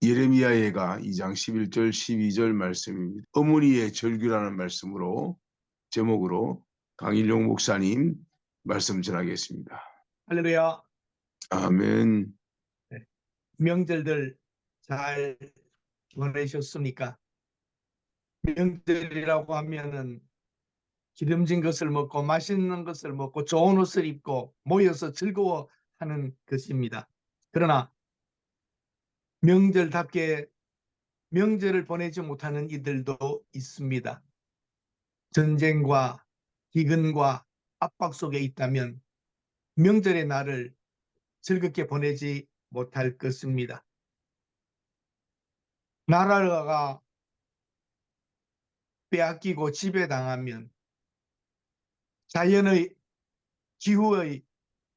예레미야에가 2장 11절 12절 말씀입니다. 어머니의 절규라는 말씀으로 제목으로 강일용 목사님 말씀 전하겠습니다. 할렐루야. 아멘. 네. 명절들 잘 보내셨습니까? 명절이라고 하면은 기름진 것을 먹고 맛있는 것을 먹고 좋은 옷을 입고 모여서 즐거워하는 것입니다. 그러나 명절답게 명절을 보내지 못하는 이들도 있습니다. 전쟁과 기근과 압박 속에 있다면 명절의 날을 즐겁게 보내지 못할 것입니다. 나라가 빼앗기고 지배당하면 자연의 기후의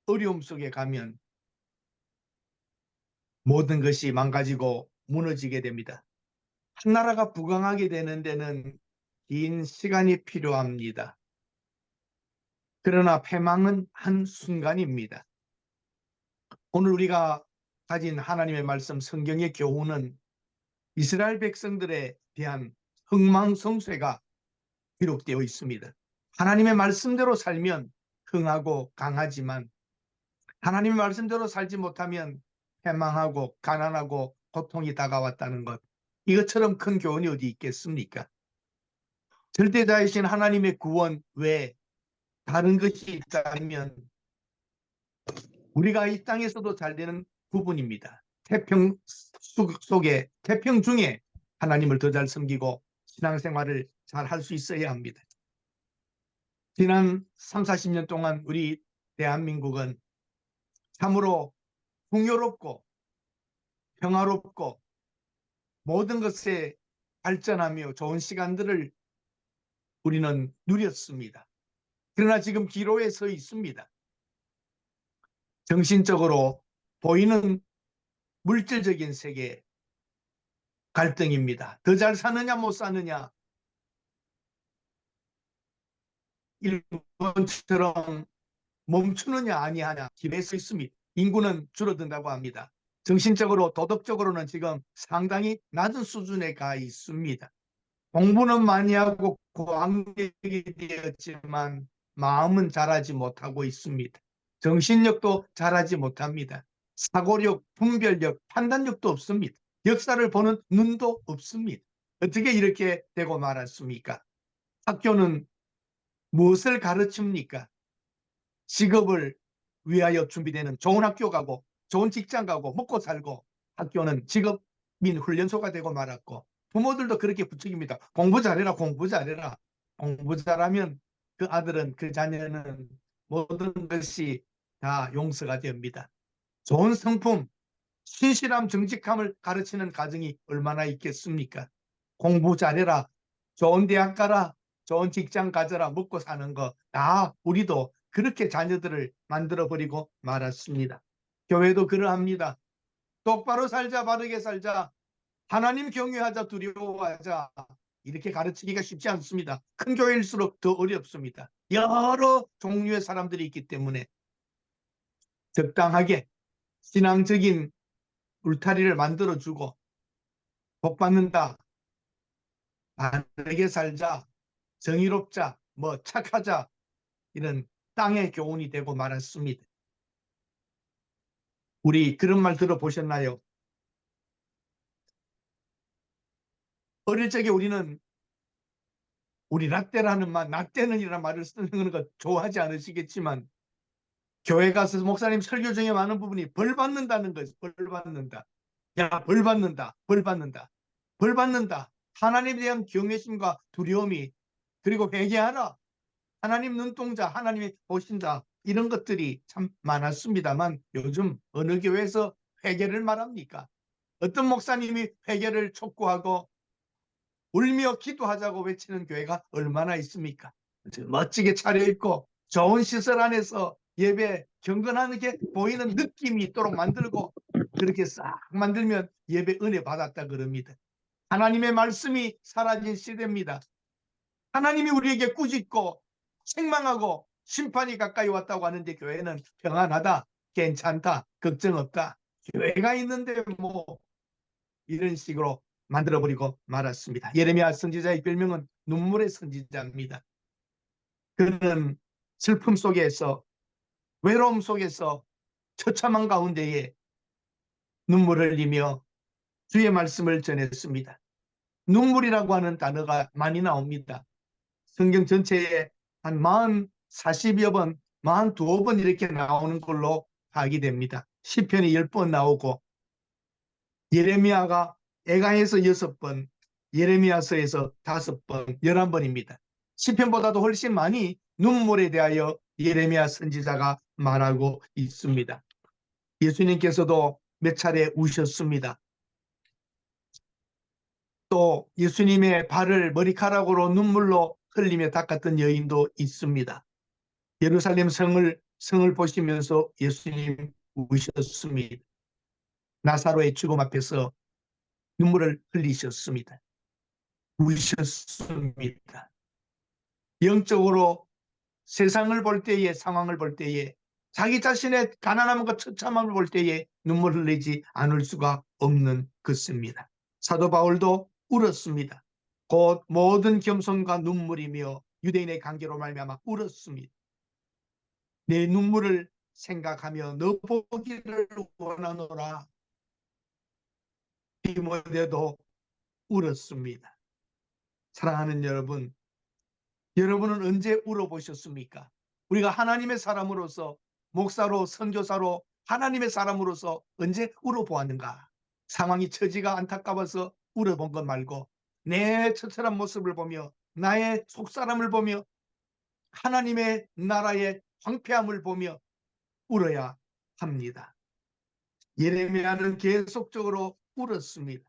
어려움 속에 가면 모든 것이 망가지고 무너지게 됩니다. 한 나라가 부강하게 되는 데는 긴 시간이 필요합니다. 그러나 패망은 한순간입니다. 오늘 우리가 가진 하나님의 말씀 성경의 교훈은 이스라엘 백성들에 대한 흥망성쇠가 기록되어 있습니다. 하나님의 말씀대로 살면 흥하고 강하지만 하나님의 말씀대로 살지 못하면 패망하고 가난하고 고통이 다가왔다는 것, 이것처럼 큰 교훈이 어디 있겠습니까? 절대자이신 하나님의 구원 외에 다른 것이 있다면 우리가 이 땅에서도 잘 되는 부분입니다. 태평 속에, 태평 중에 하나님을 더 잘 섬기고 신앙생활을 잘 할 수 있어야 합니다. 지난 3, 40년 동안 우리 대한민국은 참으로 풍요롭고 평화롭고 모든 것에 발전하며 좋은 시간들을 우리는 누렸습니다. 그러나 지금 기로에 서 있습니다. 정신적으로 보이는 물질적인 세계 갈등입니다. 더 잘 사느냐 못 사느냐, 일본처럼 멈추느냐 아니하냐 기로에 서 있습니다. 인구는 줄어든다고 합니다. 정신적으로 도덕적으로는 지금 상당히 낮은 수준에 가 있습니다. 공부는 많이 하고 고학력이 되었지만 마음은 자라지 못하고 있습니다. 정신력도 자라지 못합니다. 사고력, 분별력, 판단력도 없습니다. 역사를 보는 눈도 없습니다. 어떻게 이렇게 되고 말았습니까? 학교는 무엇을 가르칩니까? 직업을 위하여 준비되는 좋은 학교 가고 좋은 직장 가고 먹고 살고, 학교는 직업민 훈련소가 되고 말았고 부모들도 그렇게 부추깁니다. 공부 잘해라, 공부 잘해라. 공부 잘하면 그 아들은, 그 자녀는 모든 것이 다 용서가 됩니다. 좋은 성품, 신실함, 정직함을 가르치는 가정이 얼마나 있겠습니까? 공부 잘해라, 좋은 대학 가라, 좋은 직장 가져라, 먹고 사는 거 다 우리도 그렇게 자녀들을 만들어버리고 말았습니다. 교회도 그러합니다. 똑바로 살자, 바르게 살자, 하나님 경외하자, 두려워하자, 이렇게 가르치기가 쉽지 않습니다. 큰 교회일수록 더 어렵습니다. 여러 종류의 사람들이 있기 때문에 적당하게 신앙적인 울타리를 만들어주고, 복 받는다, 바르게 살자, 정의롭자, 뭐 착하자, 이런 땅의 교훈이 되고 말았습니다. 우리 그런 말 들어보셨나요? 어릴 적에 우리는, 우리 라떼라는 말, 라떼는이라는 말을 쓰는 거 좋아하지 않으시겠지만 교회 가서 목사님 설교 중에 많은 부분이 벌 받는다는 거예요. 벌 받는다. 야, 벌 받는다. 벌 받는다. 벌 받는다. 하나님에 대한 경외심과 두려움이, 그리고 회개하라. 하나님 눈동자, 하나님이 보신다. 이런 것들이 참 많았습니다만 요즘 어느 교회에서 회개를 말합니까? 어떤 목사님이 회개를 촉구하고 울며 기도하자고 외치는 교회가 얼마나 있습니까? 멋지게 차려입고 좋은 시설 안에서 예배 경건하게 보이는 느낌이 있도록 만들고, 그렇게 싹 만들면 예배 은혜 받았다 그럽니다. 하나님의 말씀이 사라진 시대입니다. 하나님이 우리에게 꾸짖고 책망하고 심판이 가까이 왔다고 하는데 교회는 평안하다, 괜찮다, 걱정 없다. 교회가 있는데 뭐 이런 식으로 만들어버리고 말았습니다. 예레미야 선지자의 별명은 눈물의 선지자입니다. 그는 슬픔 속에서, 외로움 속에서, 처참한 가운데에 눈물을 흘리며 주의 말씀을 전했습니다. 눈물이라고 하는 단어가 많이 나옵니다. 성경 전체에 한 40여 번, 42번 이렇게 나오는 걸로 파악이 됩니다. 시편이 10번 나오고 예레미야가 에가에서 6번, 예레미야서에서 5번, 11번입니다. 시편보다도 훨씬 많이 눈물에 대하여 예레미야 선지자가 말하고 있습니다. 예수님께서도 몇 차례 우셨습니다. 또 예수님의 발을 머리카락으로 눈물로 흘리며 닦았던 여인도 있습니다. 예루살렘 성을 보시면서 예수님 우셨습니다. 나사로의 죽음 앞에서 눈물을 흘리셨습니다. 우셨습니다. 영적으로 세상을 볼 때에, 상황을 볼 때에, 자기 자신의 가난함과 처참함을 볼 때에 눈물 흘리지 않을 수가 없는 것입니다. 사도 바울도 울었습니다. 곧 모든 겸손과 눈물이며 유대인의 관계로 말미암아 울었습니다. 내 눈물을 생각하며 너 보기를 원하노라. 디모데도 울었습니다. 사랑하는 여러분, 여러분은 언제 울어보셨습니까? 우리가 하나님의 사람으로서, 목사로, 선교사로 하나님의 사람으로서 언제 울어보았는가? 상황이 처지가 안타까워서 울어본 것 말고 내 처참한 모습을 보며 나의 속사람을 보며 하나님의 나라의 황폐함을 보며 울어야 합니다. 예레미야는 계속적으로 울었습니다.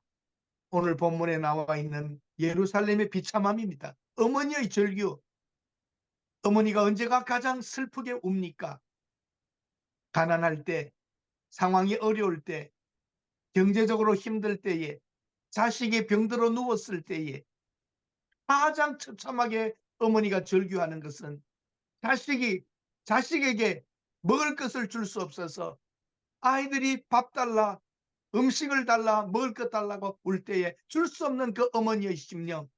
오늘 본문에 나와 있는 예루살렘의 비참함입니다. 어머니의 절규. 어머니가 언제가 가장 슬프게 웁니까? 가난할 때, 상황이 어려울 때, 경제적으로 힘들 때에, 자식이 병들어 누웠을 때에 가장 처참하게 어머니가 절규하는 것은 자식에게 먹을 것을 줄 수 없어서 아이들이 밥 달라, 음식을 달라, 먹을 것 달라고 울 때에 줄 수 없는 그 어머니의 심정,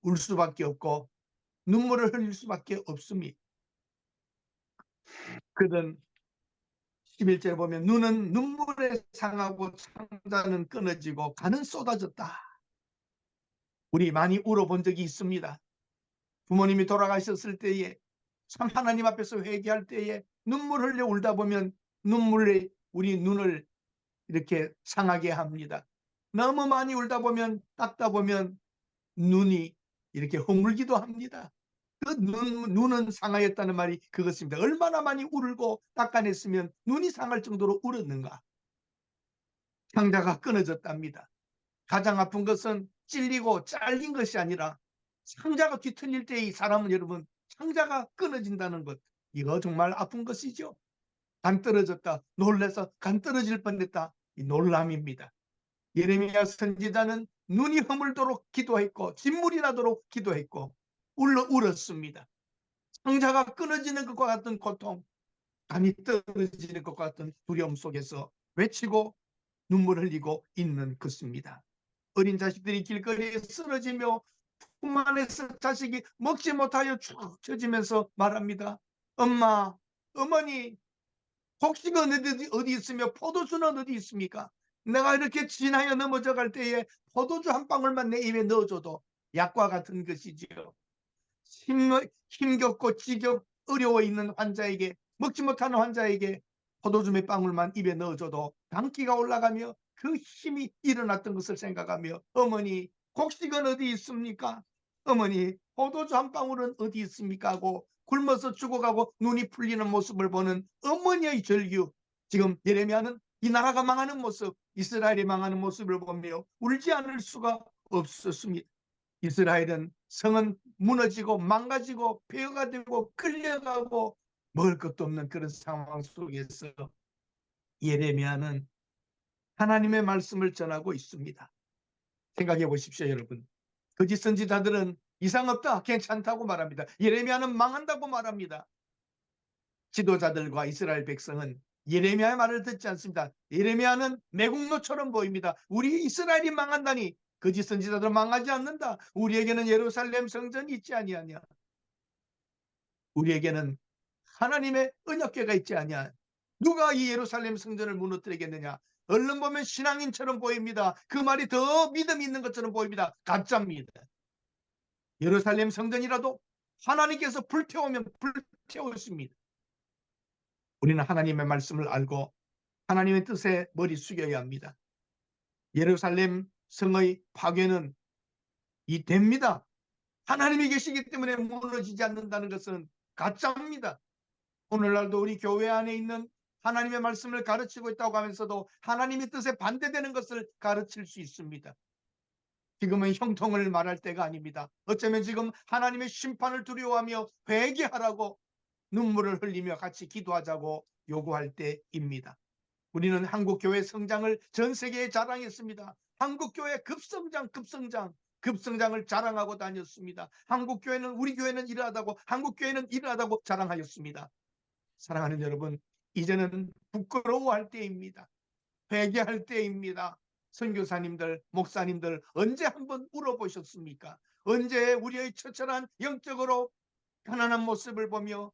울 수밖에 없고 눈물을 흘릴 수밖에 없습니다. 그는 11절에 보면 눈은 눈물에 상하고 창자는 끊어지고 간은 쏟아졌다. 우리 많이 울어본 적이 있습니다. 부모님이 돌아가셨을 때에 참 하나님 앞에서 회개할 때에 눈물 흘려 울다 보면 눈물이 우리 눈을 이렇게 상하게 합니다. 너무 많이 울다 보면, 닦다 보면 눈이 이렇게 허물기도 합니다. 그 눈은 상하였다는 말이 그것입니다. 얼마나 많이 울고 닦아냈으면 눈이 상할 정도로 울었는가. 창자가 끊어졌답니다. 가장 아픈 것은 찔리고 잘린 것이 아니라 창자가 뒤틀릴 때 이 사람은 여러분 창자가 끊어진다는 것, 이거 정말 아픈 것이죠. 간 떨어졌다, 놀라서 간 떨어질 뻔했다, 이 놀람입니다. 예레미야 선지자는 눈이 허물도록 기도했고 진물이 나도록 기도했고 울었습니다. 창자가 끊어지는 것과 같은 고통, 간이 떨어지는 것과 같은 두려움 속에서 외치고 눈물 흘리고 있는 것입니다. 어린 자식들이 길거리에 쓰러지며 품 안에서 자식이 먹지 못하여 축 처지면서 말합니다. 엄마, 어머니, 곡식은 어디 있으며 포도주는 어디 있습니까? 내가 이렇게 지나여 넘어져 갈 때에 포도주 한 방울만 내 입에 넣어줘도 약과 같은 것이지요. 힘겹고 지겹 어려워 있는 환자에게, 먹지 못하는 환자에게 포도주 몇 방울만 입에 넣어줘도 당기가 올라가며 그 힘이 일어났던 것을 생각하며 어머니, 곡식은 어디 있습니까? 어머니, 포도주 한 방울은 어디 있습니까? 하고 굶어서 죽어가고 눈이 풀리는 모습을 보는 어머니의 절규. 지금 예레미야는 이 나라가 망하는 모습, 이스라엘이 망하는 모습을 보며 울지 않을 수가 없었습니다. 이스라엘은 성은 무너지고 망가지고 폐허가 되고 끌려가고 먹을 것도 없는 그런 상황 속에서 예레미야는 하나님의 말씀을 전하고 있습니다. 생각해 보십시오, 여러분. 거짓 선지자들은 이상 없다, 괜찮다고 말합니다. 예레미야는 망한다고 말합니다. 지도자들과 이스라엘 백성은 예레미야의 말을 듣지 않습니다. 예레미야는 매국노처럼 보입니다. 우리 이스라엘이 망한다니 거짓 선지자들은 망하지 않는다. 우리에게는 예루살렘 성전이 있지 아니하냐. 우리에게는 하나님의 언약궤가 있지 아니하냐. 누가 이 예루살렘 성전을 무너뜨리겠느냐. 얼른 보면 신앙인처럼 보입니다. 그 말이 더 믿음이 있는 것처럼 보입니다. 가짜입니다. 예루살렘 성전이라도 하나님께서 불태우면 불태우십니다. 우리는 하나님의 말씀을 알고 하나님의 뜻에 머리 숙여야 합니다. 예루살렘 성의 파괴는 이 됩니다. 하나님이 계시기 때문에 무너지지 않는다는 것은 가짜입니다. 오늘날도 우리 교회 안에 있는 하나님의 말씀을 가르치고 있다고 하면서도 하나님의 뜻에 반대되는 것을 가르칠 수 있습니다. 지금은 형통을 말할 때가 아닙니다. 어쩌면 지금 하나님의 심판을 두려워하며 회개하라고 눈물을 흘리며 같이 기도하자고 요구할 때입니다. 우리는 한국교회 성장을 전 세계에 자랑했습니다. 한국교회 급성장을 자랑하고 다녔습니다. 한국교회는 우리 교회는 이러하다고 한국교회는 이러하다고 자랑하였습니다. 사랑하는 여러분, 이제는 부끄러워할 때입니다. 회개할 때입니다. 선교사님들, 목사님들 언제 한번 울어보셨습니까? 언제 우리의 처절한 영적으로 가난한 모습을 보며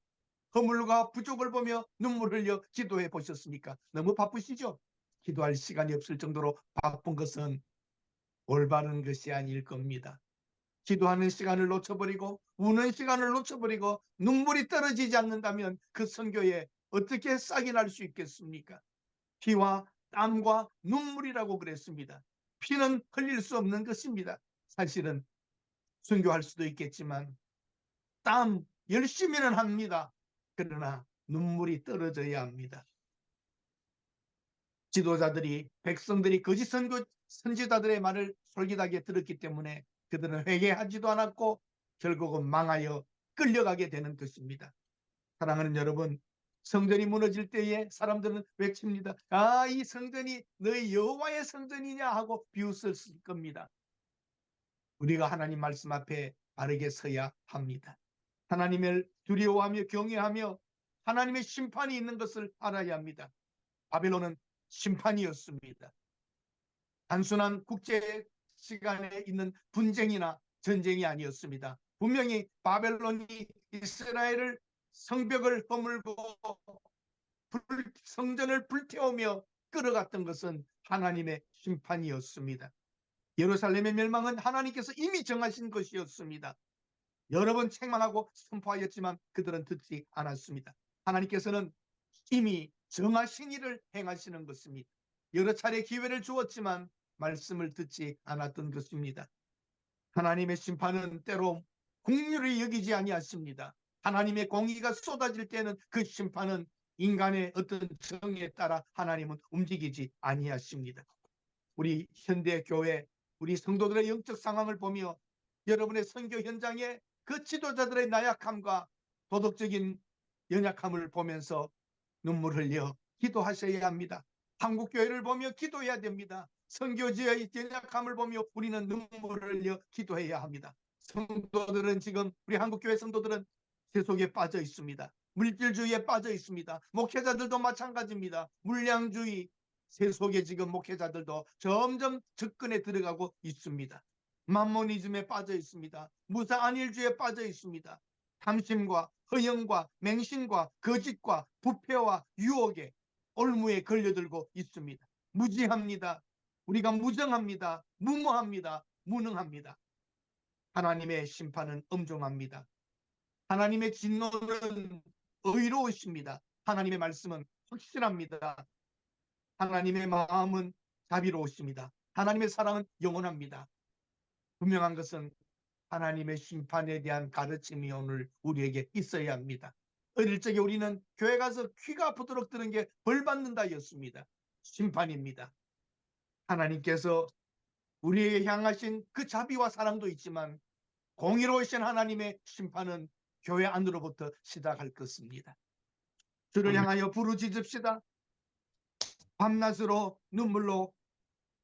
허물과 부족을 보며 눈물 흘려 기도해 보셨습니까? 너무 바쁘시죠? 기도할 시간이 없을 정도로 바쁜 것은 올바른 것이 아닐 겁니다. 기도하는 시간을 놓쳐버리고 우는 시간을 놓쳐버리고 눈물이 떨어지지 않는다면 그 선교에 어떻게 싹이 날 수 있겠습니까? 피와 땀과 눈물이라고 그랬습니다. 피는 흘릴 수 없는 것입니다. 사실은 선교할 수도 있겠지만 땀 열심히는 합니다. 그러나 눈물이 떨어져야 합니다. 지도자들이 백성들이 거짓 선지자들의 말을 솔깃하게 들었기 때문에 그들은 회개하지도 않았고 결국은 망하여 끌려가게 되는 것입니다. 사랑하는 여러분, 성전이 무너질 때에 사람들은 외칩니다. 아, 이 성전이 너희 여호와의 성전이냐 하고 비웃을 겁니다. 우리가 하나님 말씀 앞에 바르게 서야 합니다. 하나님을 두려워하며 경외하며 하나님의 심판이 있는 것을 알아야 합니다. 바벨론은 심판이었습니다. 단순한 국제 시간에 있는 분쟁이나 전쟁이 아니었습니다. 분명히 바벨론이 이스라엘을 성벽을 허물고 성전을 불태우며 끌어갔던 것은 하나님의 심판이었습니다. 예루살렘의 멸망은 하나님께서 이미 정하신 것이었습니다. 여러 번 책망하고 선포하였지만 그들은 듣지 않았습니다. 하나님께서는 이미 정하신 일을 행하시는 것입니다. 여러 차례 기회를 주었지만 말씀을 듣지 않았던 것입니다. 하나님의 심판은 때로 공률을 여기지 아니하십니다. 하나님의 공의가 쏟아질 때는 그 심판은 인간의 어떤 정에 따라 하나님은 움직이지 아니하십니다. 우리 현대 교회, 우리 성도들의 영적 상황을 보며 여러분의 선교 현장에 그 지도자들의 나약함과 도덕적인 연약함을 보면서 눈물 흘려 기도하셔야 합니다. 한국교회를 보며 기도해야 됩니다. 선교지의 연약함을 보며 우리는 눈물을 흘려 기도해야 합니다. 성도들은 지금 우리 한국교회 성도들은 세속에 빠져 있습니다. 물질주의에 빠져 있습니다. 목회자들도 마찬가지입니다. 물량주의, 세속에 지금 목회자들도 점점 접근에 들어가고 있습니다. 만모니즘에 빠져 있습니다. 무사안일주의에 빠져 있습니다. 탐심과 허영과 맹신과 거짓과 부패와 유혹에 올무에 걸려들고 있습니다. 무지합니다. 우리가 무정합니다. 무모합니다. 무능합니다. 하나님의 심판은 엄중합니다. 하나님의 진노는 의로우십니다. 하나님의 말씀은 확실합니다. 하나님의 마음은 자비로우십니다. 하나님의 사랑은 영원합니다. 분명한 것은 하나님의 심판에 대한 가르침이 오늘 우리에게 있어야 합니다. 어릴 적에 우리는 교회 가서 귀가 아프도록 들은 게 벌 받는다였습니다. 심판입니다. 하나님께서 우리에게 향하신 그 자비와 사랑도 있지만 공의로우신 하나님의 심판은 교회 안으로부터 시작할 것입니다. 주를 향하여 부르짖읍시다. 밤낮으로 눈물로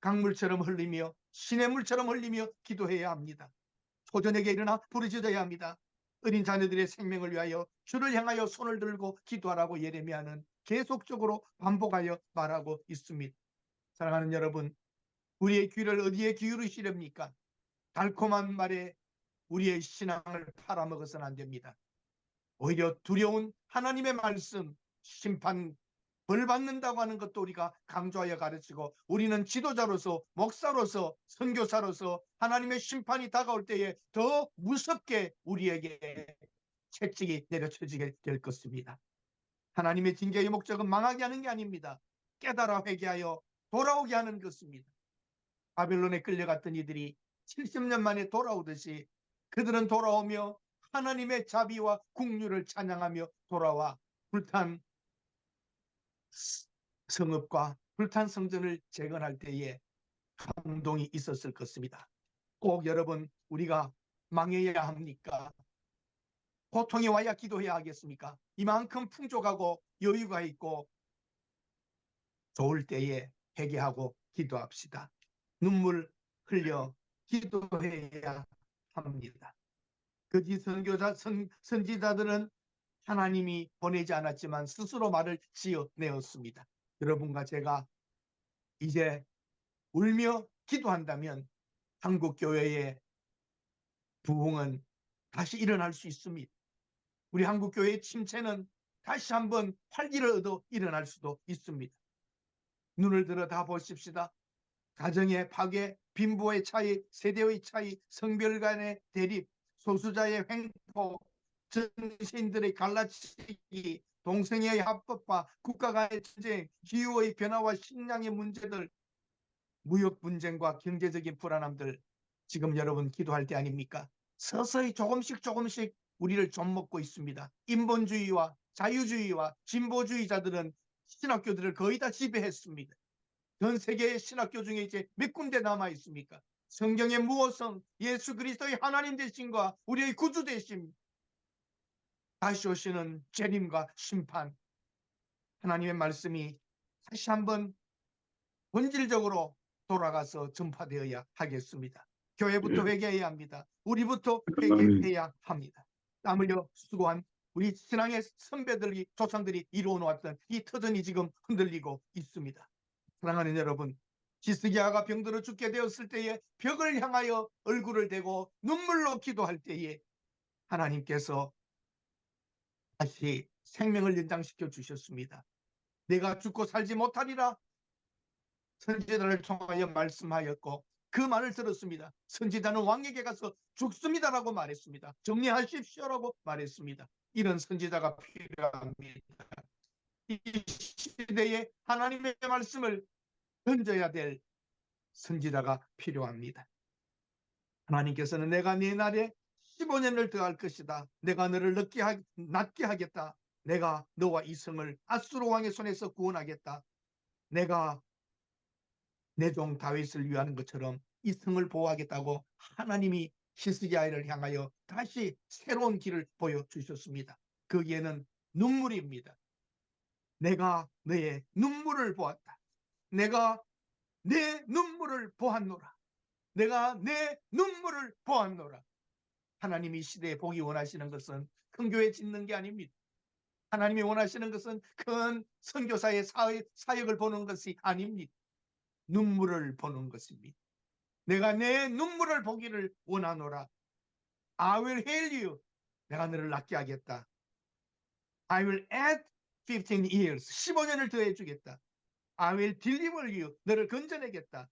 강물처럼 흘리며 시냇물처럼 흘리며 기도해야 합니다. 초전에게 일어나 부르짖어야 합니다. 어린 자녀들의 생명을 위하여 주를 향하여 손을 들고 기도하라고 예레미야는 계속적으로 반복하여 말하고 있습니다. 사랑하는 여러분, 우리의 귀를 어디에 기울이시렵니까? 달콤한 말에 우리의 신앙을 팔아먹어서는 안 됩니다. 오히려 두려운 하나님의 말씀, 심판, 벌 받는다고 하는 것도 우리가 강조하여 가르치고, 우리는 지도자로서, 목사로서, 선교사로서 하나님의 심판이 다가올 때에 더 무섭게 우리에게 채찍이 내려쳐지게 될 것입니다. 하나님의 징계의 목적은 망하게 하는 게 아닙니다. 깨달아 회개하여 돌아오게 하는 것입니다. 바벨론에 끌려갔던 이들이 70년 만에 돌아오듯이 그들은 돌아오며 하나님의 자비와 긍휼을 찬양하며 돌아와 불탄 성읍과 불탄 성전을 재건할 때에 감동이 있었을 것입니다. 꼭 여러분, 우리가 망해야 합니까? 고통이 와야 기도해야 하겠습니까? 이만큼 풍족하고 여유가 있고 좋을 때에 회개하고 기도합시다. 눈물 흘려 기도해야 합니다. 거짓 선교자, 선지자들은 하나님이 보내지 않았지만 스스로 말을 지어내었습니다. 여러분과 제가 이제 울며 기도한다면 한국 교회의 부흥은 다시 일어날 수 있습니다. 우리 한국 교회의 침체는 다시 한번 활기를 얻어 일어날 수도 있습니다. 눈을 들어 다 보십시다. 가정의 파괴, 빈부의 차이, 세대의 차이, 성별 간의 대립, 소수자의 횡포, 전신들의 갈라치기, 동성애의 합법화, 국가 간의 전쟁, 기후의 변화와 식량의 문제들, 무역 분쟁과 경제적인 불안함들, 지금 여러분 기도할 때 아닙니까? 서서히 조금씩 우리를 좀먹고 있습니다. 인본주의와 자유주의와 진보주의자들은 신학교들을 거의 다 지배했습니다. 전 세계의 신학교 중에 이제 몇 군데 남아 있습니까? 성경의 무엇성, 예수 그리스도의 하나님 되심과 우리의 구주 되심, 다시 오시는 재림과 심판, 하나님의 말씀이 다시 한번 본질적으로 돌아가서 전파되어야 하겠습니다. 교회부터 회개해야 합니다. 우리부터 아멘. 회개해야 합니다. 땀 흘려 수고한 우리 신앙의 선배들이, 조상들이 이루어놓았던 이 터전이 지금 흔들리고 있습니다. 사랑하는 여러분, 히스기야가 병들어 죽게 되었을 때에 벽을 향하여 얼굴을 대고 눈물로 기도할 때에 하나님께서 다시 생명을 연장시켜 주셨습니다. 내가 죽고 살지 못하리라 선지자를 통하여 말씀하였고, 그 말을 들었습니다. 선지자는 왕에게 가서 죽습니다라고 말했습니다. 정리하십시오라고 말했습니다. 이런 선지자가 필요합니다. 이 시대에 하나님의 말씀을 던져야 될 선지자가 필요합니다. 하나님께서는 내가 네 날에 15년을 더할 것이다. 내가 너를 낫게 하겠다. 내가 너와 이 성을 아수르 왕의 손에서 구원하겠다. 내가 내 종 다윗을 위하는 것처럼 이 성을 보호하겠다고 하나님이 히스기야를 향하여 다시 새로운 길을 보여주셨습니다. 거기에는 눈물입니다. 내가 너의 눈물을 보았다. 내가 내 눈물을 보았노라. 내가 내 눈물을 보았노라. 하나님이 시대에 보기 원하시는 것은 큰 교회 짓는 게 아닙니다. 하나님이 원하시는 것은 큰 선교사의 사역을 보는 것이 아닙니다. 눈물을 보는 것입니다. 내가 내 눈물을 보기를 원하노라. I will heal you. 내가 너를 낫게 하겠다. I will add 15 years. 15년을 더해 주겠다. I will deliver you. 너를 건져내겠다.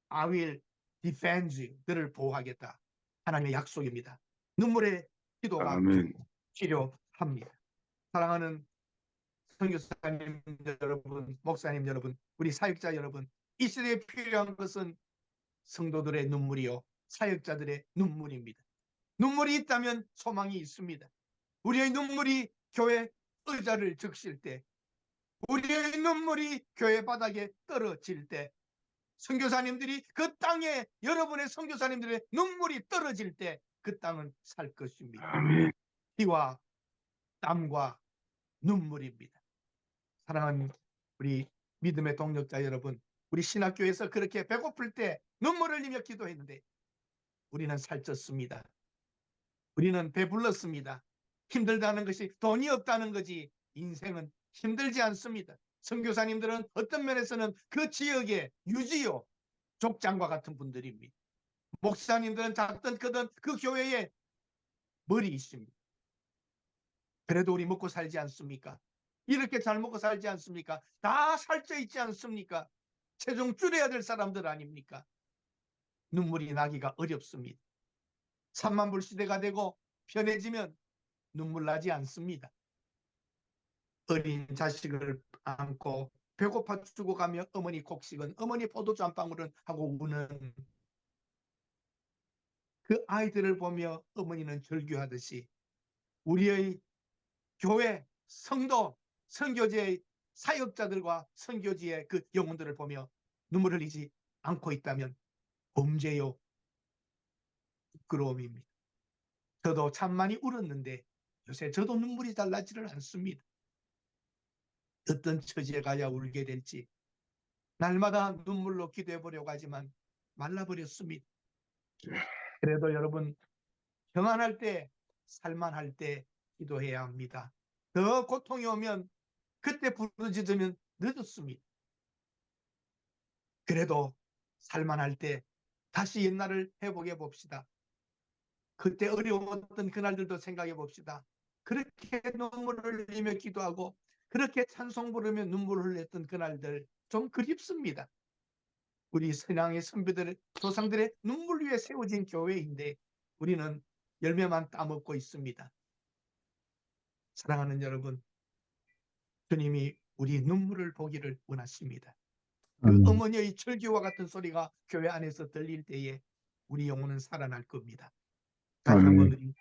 I will defend you. 너를 보호하겠다. 하나님의 약속입니다. 눈물의 기도가 아멘. 필요합니다. 사랑하는 선교사님 여러분, 목사님 여러분, 우리 사역자 여러분, 이 시대에 필요한 것은 성도들의 눈물이요, 사역자들의 눈물입니다. 눈물이 있다면 소망이 있습니다. 우리의 눈물이 교회 의자를 적실 때, 우리의 눈물이 교회 바닥에 떨어질 때, 선교사님들이 그 땅에, 여러분의 선교사님들의 눈물이 떨어질 때 그 땅은 살 것입니다. 아멘. 피와 땀과 눈물입니다. 사랑하는 우리 믿음의 동력자 여러분, 우리 신학교에서 그렇게 배고플 때 눈물을 흘리며 기도했는데 우리는 살쪘습니다. 우리는 배불렀습니다. 힘들다는 것이 돈이 없다는 거지, 인생은 힘들지 않습니다. 선교사님들은 어떤 면에서는 그 지역의 유지요 족장과 같은 분들입니다. 목사님들은 작든 크든 그 교회에 머리 있습니다. 그래도 우리 먹고 살지 않습니까? 이렇게 잘 먹고 살지 않습니까? 다 살쪄 있지 않습니까? 체중 줄여야 될 사람들 아닙니까? 눈물이 나기가 어렵습니다. 3만 불 시대가 되고 편해지면 눈물 나지 않습니다. 어린 자식을 안고 배고파 죽어가며 어머니 곡식은 어머니 포도주 한 방울은 하고 우는 그 아이들을 보며 어머니는 절규하듯이 우리의 교회, 성도, 선교지의 사역자들과 선교지의 그 영혼들을 보며 눈물 흘리지 않고 있다면 범죄요 부끄러움입니다. 저도 참 많이 울었는데 요새 저도 눈물이 잘 나지를 않습니다. 어떤 처지에 가야 울게 될지 날마다 눈물로 기도해 보려고 하지만 말라버렸습니다. 그래도 여러분 평안할 때 살만할 때 기도해야 합니다. 더 고통이 오면 그때 부르짖으면 늦었습니다. 그래도 살만할 때 다시 옛날을 회복해 봅시다. 그때 어려웠던 그날들도 생각해 봅시다. 그렇게 눈물을 흘리며 기도하고 그렇게 찬송 부르며 눈물을 흘렸던 그날들 좀 그립습니다. 우리 신앙의 선배들, 조상들의 눈물 위에 세워진 교회인데 우리는 열매만 따먹고 있습니다. 사랑하는 여러분, 주님이 우리 눈물을 보기를 원하십니다. 그 어머니의 절규와 같은 소리가 교회 안에서 들릴 때에 우리 영혼은 살아날 겁니다. 다시 한번 우리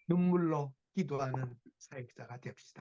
눈물로 기도하는 사역자가 됩시다.